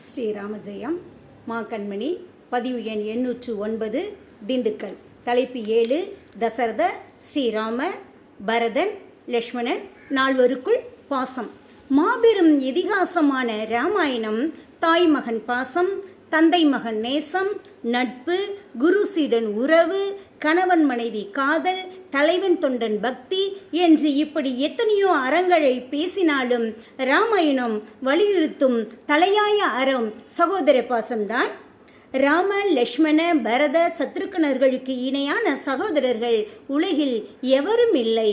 ஸ்ரீராமஜெயம் மா கண்மணி பதிவு எண் 809 திண்டுக்கல். தலைப்பு 7. தசரத, ஸ்ரீராம, பரதன், லக்ஷ்மணன் நால்வருக்குள் பாசம். மாபெரும் இதிகாசமான இராமாயணம் தாய் மகன் பாசம், தந்தை மகன் நேசம், நட்பு, குரு சீடன் உறவு, கணவன் மனைவி காதல், தலைவன் தொண்டன் பக்தி என்று இப்படி எத்தனையோ அறங்களை பேசினாலும் இராமாயணம் வலியுறுத்தும் தலையாய அறம் சகோதர பாசம்தான். ராம, லக்ஷ்மண, பரத, சத்ருக்கணர்களுக்கு இணையான சகோதரர்கள் உலகில் எவரும் இல்லை.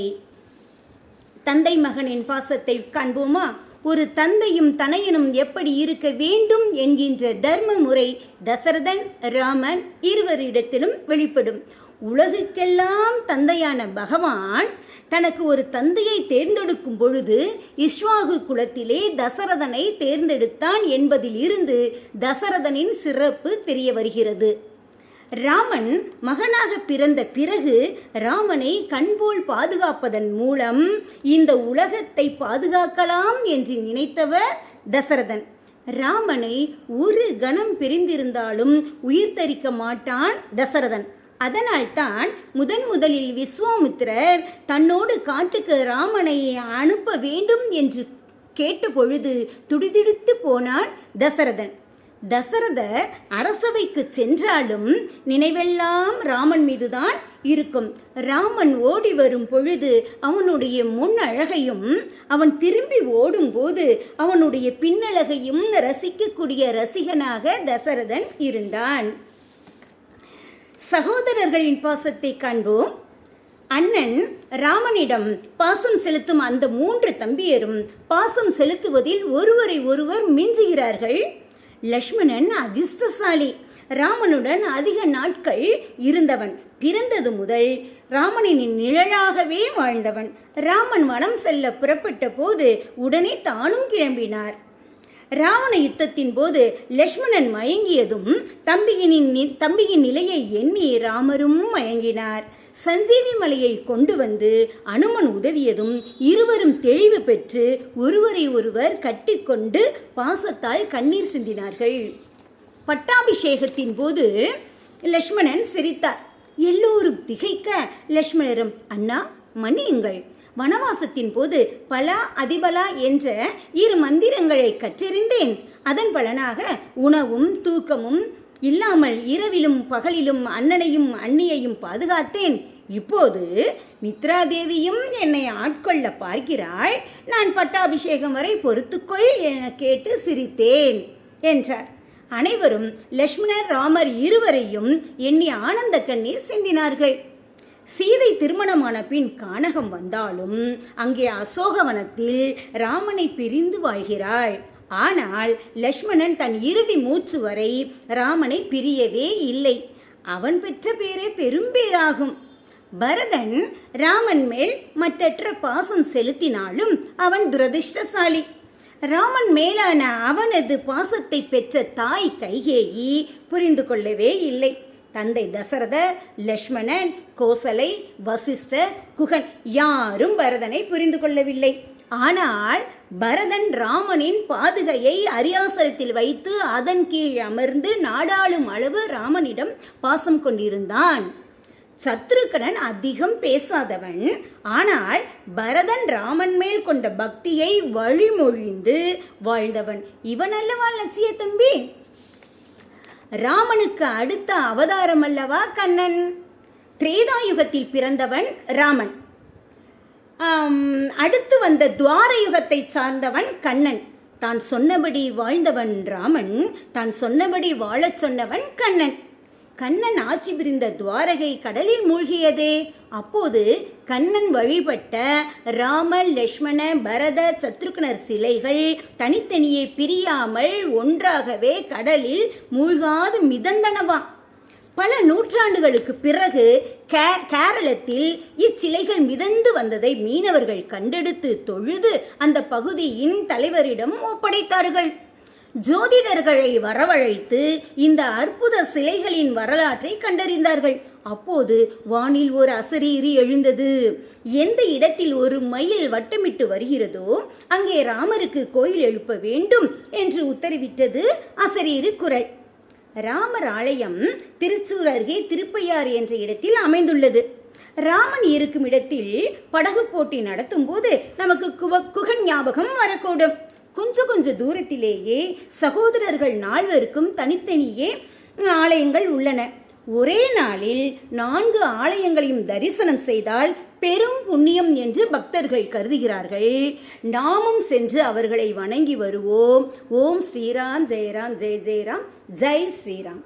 தந்தை மகனின் பாசத்தை காண்போமா? ஒரு தந்தையும் தனையனும் எப்படி இருக்க வேண்டும் என்கின்ற தர்ம முறை தசரதன், ராமன் இருவரிடத்திலும் வெளிப்படும். உலகுக்கெல்லாம் தந்தையான பகவான் தனக்கு ஒரு தந்தையை தேர்ந்தெடுக்கும் பொழுது இக்ஷ்வாகு குலத்திலே தசரதனை தேர்ந்தெடுத்தான் என்பதில் இருந்து தசரதனின் சிறப்பு தெரிய வருகிறது. ராமன் மகனாக பிறந்த பிறகு ராமனை கண்போல் பாதுகாப்பதன் மூலம் இந்த உலகத்தை பாதுகாக்கலாம் என்று நினைத்தவர் தசரதன். ராமனை ஒரு கணம் பிரிந்திருந்தாலும் உயிர் தரிக்க மாட்டான் தசரதன். அதனால்தான் முதலில் விஸ்வாமித்திரர் தன்னோடு காட்டுக்கு ராமனை அனுப்ப வேண்டும் என்று கேட்ட பொழுது துடிதுடித்து போனான் தசரதன். தசரதர் அரசவைக்கு சென்றாலும் நினைவெல்லாம் ராமன் மீதுதான் இருக்கும். ராமன் ஓடி வரும் பொழுது அவனுடைய முன் அழகையும் அவன் திரும்பி ஓடும் போது அவனுடைய பின்னழகையும் ரசிக்கக்கூடிய ரசிகனாக தசரதன் இருந்தான். சகோதரர்களின் பாசத்தை காண்போம். அண்ணன் ராமனிடம் பாசம் செலுத்தும் அந்த 3 தம்பியரும் பாசம் செலுத்துவதில் ஒருவரை ஒருவர் மிஞ்சுகிறார்கள். லக்ஷ்மணன் அதிர்ஷ்டசாலி, ராமனுடன் அதிக நாட்கள் இருந்தவன். பிறந்தது முதல் ராமனின் நிழலாகவே வாழ்ந்தவன். ராமன் வனம் செல்ல புறப்பட்ட போது உடனே தானும் கிளம்பினார். ராவண யுத்தத்தின் போது லக்ஷ்மணன் மயங்கியதும் தம்பியின் நிலையை எண்ணி ராமரும் மயங்கினார். சஞ்சீவி மலையை கொண்டு வந்து அனுமன் உதவியதும் இருவரும் தெளிவு பெற்று ஒருவரை ஒருவர் கட்டிக்கொண்டு பாசத்தால் கண்ணீர் சிந்தினார்கள். பட்டாபிஷேகத்தின் போது லக்ஷ்மணன் சிரித்தார். எல்லோரும் திகைக்க லக்ஷ்மணரும், அண்ணா மன்னியுங்கள், வனவாசத்தின் போது பலா அதிபலா என்ற 2 மந்திரங்களை கற்றறிந்தேன். அதன் பலனாக உணவும் தூக்கமும் இல்லாமல் இரவிலும் பகலிலும் அண்ணனையும் அண்ணியையும் பாதுகாத்தேன். இப்போது நித்ராதேவியும் என்னை ஆட்கொள்ள பார்க்கிறாள். நான் பட்டாபிஷேகம் வரை பொறுத்துக்கொள் என கேட்டு சிரித்தேன் என்றார். அனைவரும் லக்ஷ்மணர் ராமர் இருவரையும் எண்ணி ஆனந்த கண்ணீர் சிந்தினார்கள். சீதை திருமணமான பின் கானகம் வந்தாலும் அங்கே அசோகவனத்தில் ராமனை பிரிந்து வாழ்கிறாள். ஆனால் லக்ஷ்மணன் தன் இறுதி மூச்சு வரை ராமனை பிரியவே இல்லை. அவன் பெற்ற பேரே பெரும்பேராகும். பரதன் ராமன் மேல் மற்றற்ற பாசம் செலுத்தினாலும் அவன் துரதிர்ஷ்டசாலி. ராமன் மேலான அவனது பாசத்தை பெற்ற தாய் கைகேயி புரிந்து கொள்ளவே இல்லை. தந்தை தசரதர், லக்ஷ்மணன், கோசலை, வசிஷ்டர், குகன் யாரும் பரதனை புரிந்து கொள்ளவில்லை. ஆனால் பரதன் ராமனின் பாதுகையை அரியாசனத்தில் வைத்து அதன் கீழ் அமர்ந்து நாடாளும் அளவு ராமனிடம் பாசம் கொண்டிருந்தான். சத்ருக்கணன் அதிகம் பேசாதவன். ஆனால் பரதன் ராமன் மேல் கொண்ட பக்தியை வழிமொழிந்து வாழ்ந்தவன். இவன் அல்லவா லட்சிய தம்பி? ராமனுக்கு அடுத்த அவதாரம் அல்லவா கண்ணன்? திரேதாயுகத்தில் பிறந்தவன் ராமன். அடுத்து வந்த துவார யுகத்தை சார்ந்தவன் கண்ணன். தான் சொன்னபடி வாழ்ந்தவன் ராமன், தான் சொன்னபடி வாழச் சொன்னவன் கண்ணன். கண்ணன் ஆட்சி புரிந்த துவாரகை கடலில் மூழ்கியதே. அப்போது கண்ணன் வழிபட்ட ராம, லக்ஷ்மண, பரத, சத்ருக்னர் சிலைகள் தனித்தனியே பிரியாமல் ஒன்றாகவே கடலில் மூழ்காது மிதந்தனவாம். பல நூற்றாண்டுகளுக்கு பிறகு கேரளத்தில் இச்சிலைகள் மிதந்து வந்ததை மீனவர்கள் கண்டெடுத்து தொழுது அந்த பகுதியின் தலைவரிடம் ஒப்படைத்தார்கள். ஜோதிடர்களை வரவழைத்து இந்த அற்புத சிலைகளின் வரலாற்றை கண்டறிந்தார்கள். அப்போது வானில் ஒரு அசரீரி எழுந்தது. எந்த இடத்தில் ஒரு மயில் வட்டமிட்டு வருகிறதோ அங்கே ராமருக்கு கோயில் எழுப்ப வேண்டும் என்று உத்தரவிட்டது அசரீரி குரல். ராமர் ஆலயம் திருச்சூர் அருகே திருப்பையாறு என்ற இடத்தில் அமைந்துள்ளது. ராமன் இருக்கும் இடத்தில் படகு போட்டி நடத்தும் போது நமக்கு குகன் ஞாபகம் வரக்கூடும். கொஞ்ச தூரத்திலேயே சகோதரர்கள் நால்வருக்கும் தனித்தனியே ஆலயங்கள் உள்ளன. ஒரே நாளில் 4 ஆலயங்களையும் தரிசனம் செய்தால் பெரும் புண்ணியம் என்று பக்தர்கள் கருதுகிறார்கள். நாமும் சென்று அவர்களை வணங்கி வருவோம். ஓம் ஸ்ரீராம், ஜெயராம், ஜெய் ஜெயராம், ஜெய் ஸ்ரீராம்.